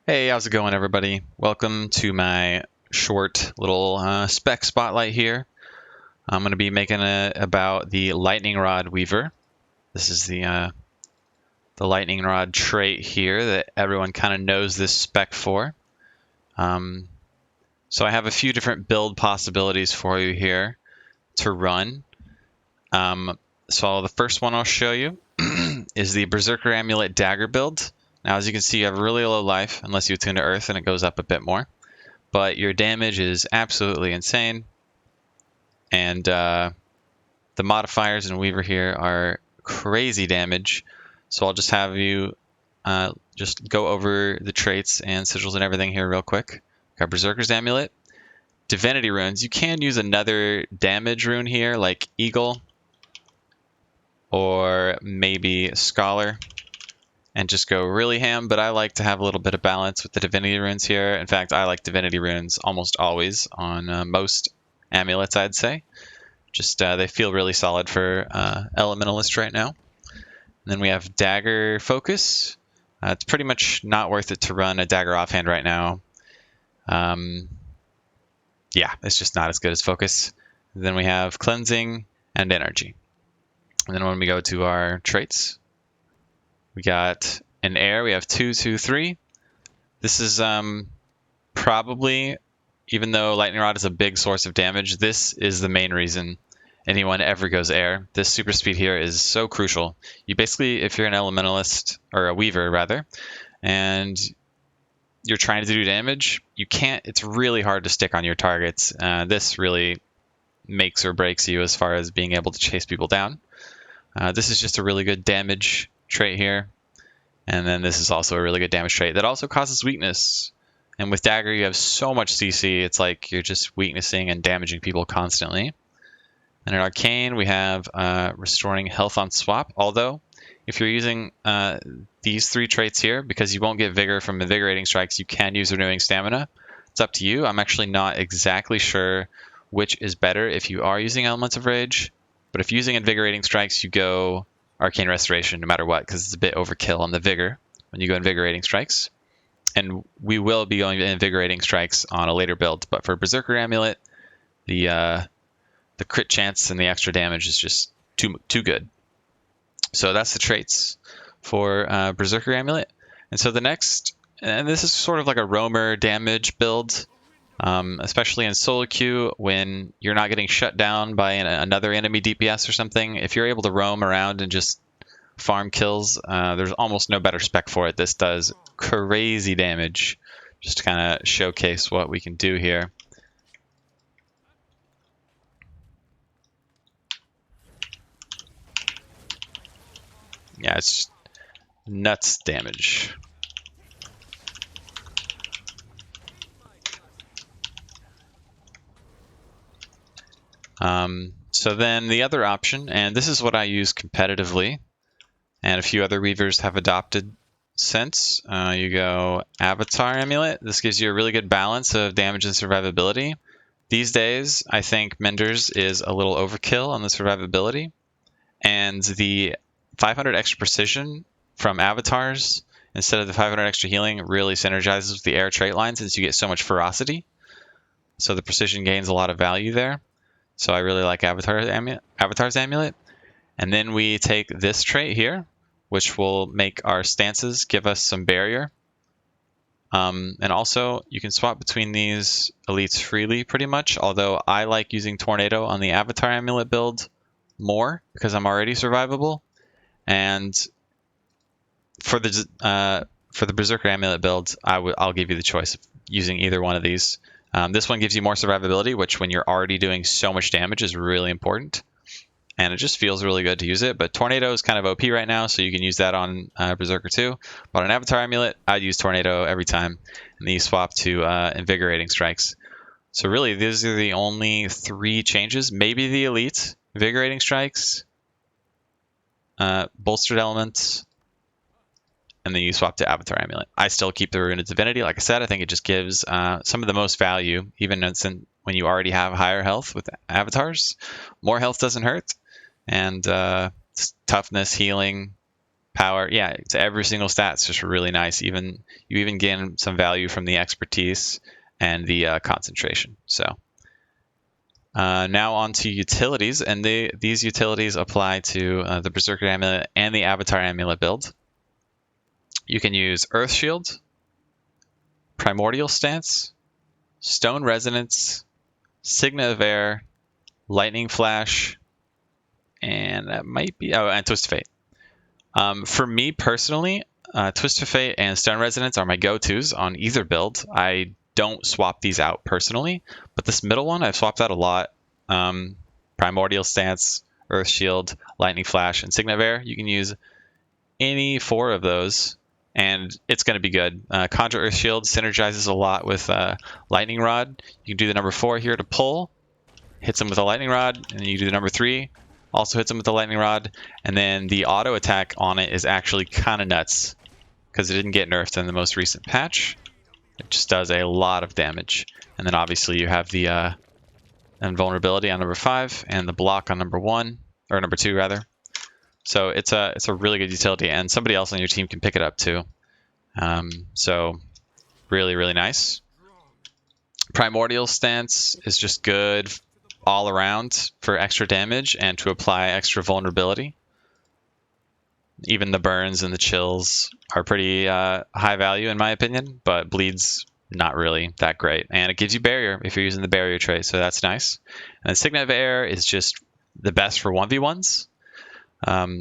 Hey, how's it going, everybody? Welcome to my short little spec spotlight here. I'm going to be making it about the Lightning Rod Weaver. This is the Lightning Rod trait here that everyone kind of knows this spec for. So I have a few different build possibilities for you here to run. So the first one I'll show you is the Berserker Amulet Dagger build. Now, as you can see, you have really low life unless you attune to Earth, and it goes up a bit more. But your damage is absolutely insane. And the modifiers in Weaver here are crazy damage. So I'll just have you just go over the traits and sigils and everything here real quick. Got Berserker's Amulet. Divinity runes. You can use another damage rune here, like Eagle or maybe Scholar, and just go really ham, but I like to have a little bit of balance with the divinity runes here. In fact, I like divinity runes almost always on most amulets, I'd say. Just they feel really solid for Elementalist right now. And then we have Dagger Focus. It's pretty much not worth it to run a Dagger offhand right now. Yeah, it's just not as good as Focus. And then we have Cleansing and Energy. And then when we go to our traits, we got an air. We have 2, 2, 3. This is probably, even though Lightning Rod is a big source of damage, this is the main reason anyone ever goes air. This super speed here is so crucial. You basically, if you're an Elementalist, or a Weaver rather, and you're trying to do damage, you can't, it's really hard to stick on your targets. This really makes or breaks you as far as being able to chase people down. This is just a really good damage trait here. And then this is also a really good damage trait that also causes weakness. And with Dagger, you have so much CC, it's like you're just weaknessing and damaging people constantly. And in Arcane, we have restoring health on swap. Although, if you're using these 3 traits here, because you won't get Vigor from Invigorating Strikes, you can use Renewing Stamina. It's up to you. I'm actually not exactly sure which is better if you are using Elements of Rage. But if using Invigorating Strikes, you go Arcane Restoration no matter what, because it's a bit overkill on the Vigor when you go Invigorating Strikes. And we will be going to Invigorating Strikes on a later build, but for Berserker Amulet, the crit chance and the extra damage is just too good. So that's the traits for Berserker Amulet. And so the next, and this is sort of like a roamer damage build, especially in solo queue when you're not getting shut down by another enemy DPS or something. If you're able to roam around and just farm kills, there's almost no better spec for it. This does crazy damage. Just to kind of showcase what we can do here. Yeah, it's just nuts damage. So then the other option, and this is what I use competitively, and a few other Weavers have adopted since, you go Avatar Amulet. This gives you a really good balance of damage and survivability. These days, I think Menders is a little overkill on the survivability, and the 500 extra precision from Avatars instead of the 500 extra healing really synergizes with the air trait line since you get so much ferocity. So the precision gains a lot of value there. So I really like Avatar's Amulet. And then we take this trait here, which will make our stances give us some barrier. And also, you can swap between these elites freely pretty much, although I like using Tornado on the Avatar Amulet build more because I'm already survivable. And for the Berserker Amulet build, I'll give you the choice of using either one of these. This one gives you more survivability, which when you're already doing so much damage is really important. And it just feels really good to use it. But Tornado is kind of OP right now, so you can use that on Berserker too. But on Avatar Amulet, I'd use Tornado every time. And then you swap to Invigorating Strikes. So really, these are the only 3 changes. Maybe the Elite, Invigorating Strikes, Bolstered Elements, and then you swap to Avatar Amulet. I still keep the Rune of Divinity. Like I said, I think it just gives some of the most value, even when you already have higher health with avatars. More health doesn't hurt, and toughness, healing, power. Yeah, it's every single stat. It's just really nice. You even gain some value from the expertise and the concentration. So now on to utilities, and these utilities apply to the Berserker Amulet and the Avatar Amulet build. You can use Earth Shield, Primordial Stance, Stone Resonance, Signet of Air, Lightning Flash, and that might be and Twist of Fate. For me personally, Twist of Fate and Stone Resonance are my go-tos on either build. I don't swap these out personally, but this middle one I've swapped out a lot. Primordial Stance, Earth Shield, Lightning Flash, and Signet of Air. You can use any 4 of those, and it's going to be good. Conjure Earth Shield synergizes a lot with Lightning Rod. You can do the number 4 here to pull, hits them with a Lightning Rod, and then you do the number 3, also hits them with a Lightning Rod, and then the auto attack on it is actually kind of nuts because it didn't get nerfed in the most recent patch. It just does a lot of damage, and then obviously you have the invulnerability on number 5 and the block on number 1 or number 2 rather. So it's a really good utility, and somebody else on your team can pick it up too. So really nice. Primordial Stance is just good all around for extra damage and to apply extra vulnerability. Even the burns and the chills are pretty high value in my opinion, but bleed's not really that great. And it gives you barrier if you're using the barrier trait, so that's nice. And then Signet of Air is just the best for 1v1s.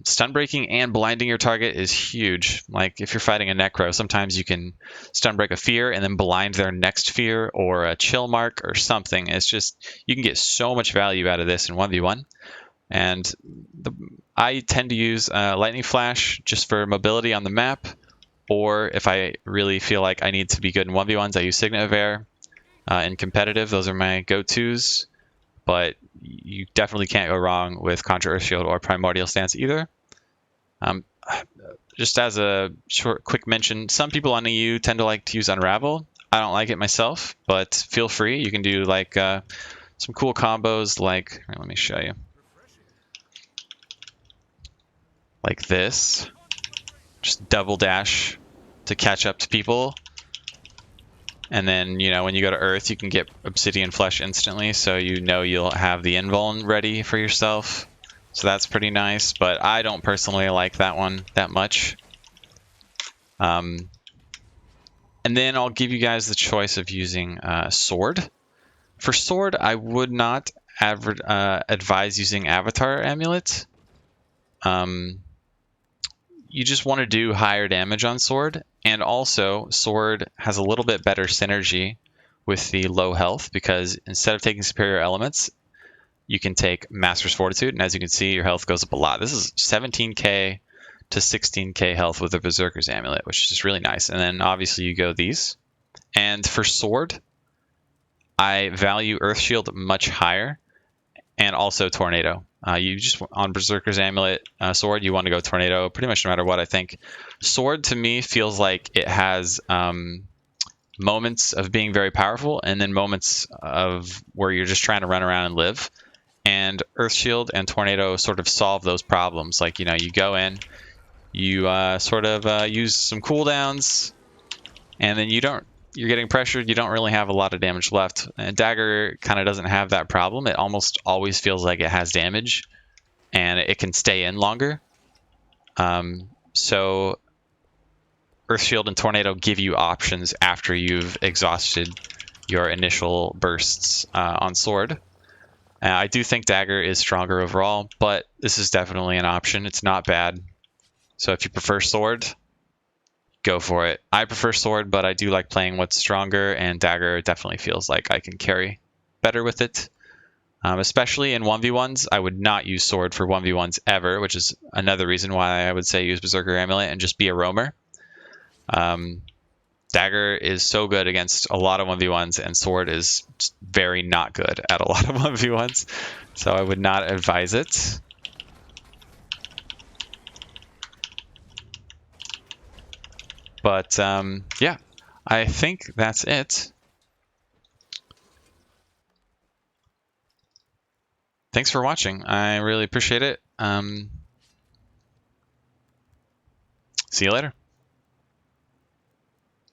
Stun breaking and blinding your target is huge. Like if you're fighting a Necro, sometimes you can stun break a fear and then blind their next fear or a chill mark or something. It's just, you can get so much value out of this in 1v1. And I tend to use Lightning Flash just for mobility on the map, or if I really feel like I need to be good in 1v1s, I use Signet of Air. In competitive, those are my go-tos, but you definitely can't go wrong with Conjure Earth Shield or Primordial Stance either. Just as a quick mention, some people on EU tend to like to use Unravel. I don't like it myself, but feel free. You can do like some cool combos like, let me show you. Like this. Just double dash to catch up to people. And then, you know, when you go to Earth, you can get Obsidian Flesh instantly, so you know you'll have the invuln ready for yourself. So that's pretty nice, but I don't personally like that one that much. And then I'll give you guys the choice of using Sword. For Sword, I would not advise using Avatar Amulet. You just want to do higher damage on Sword, and also Sword has a little bit better synergy with the low health, because instead of taking superior elements, you can take Master's Fortitude, and as you can see, your health goes up a lot. This is 17k to 16k health with the Berserker's Amulet, which is just really nice. And then obviously you go these. And for Sword, I value Earth Shield much higher, and also Tornado. You just, on Berserker's Amulet Sword, you want to go Tornado pretty much no matter what, I think. Sword, to me, feels like it has moments of being very powerful, and then moments of where you're just trying to run around and live. And Earth Shield and Tornado sort of solve those problems. Like, you know, you go in, you sort of use some cooldowns, and then you're getting pressured, you don't really have a lot of damage left. And Dagger kind of doesn't have that problem. It almost always feels like it has damage, and it can stay in longer. So Earth Shield and Tornado give you options after you've exhausted your initial bursts on Sword. I do think Dagger is stronger overall, but this is definitely an option. It's not bad. So if you prefer Sword, go for it. I prefer Sword, but I do like playing what's stronger, and Dagger definitely feels like I can carry better with it. Especially in 1v1s, I would not use Sword for 1v1s ever, which is another reason why I would say use Berserker Amulet and just be a roamer. Dagger is so good against a lot of 1v1s, and Sword is very not good at a lot of 1v1s, so I would not advise it. But yeah, I think that's it. Thanks for watching. I really appreciate it. See you later.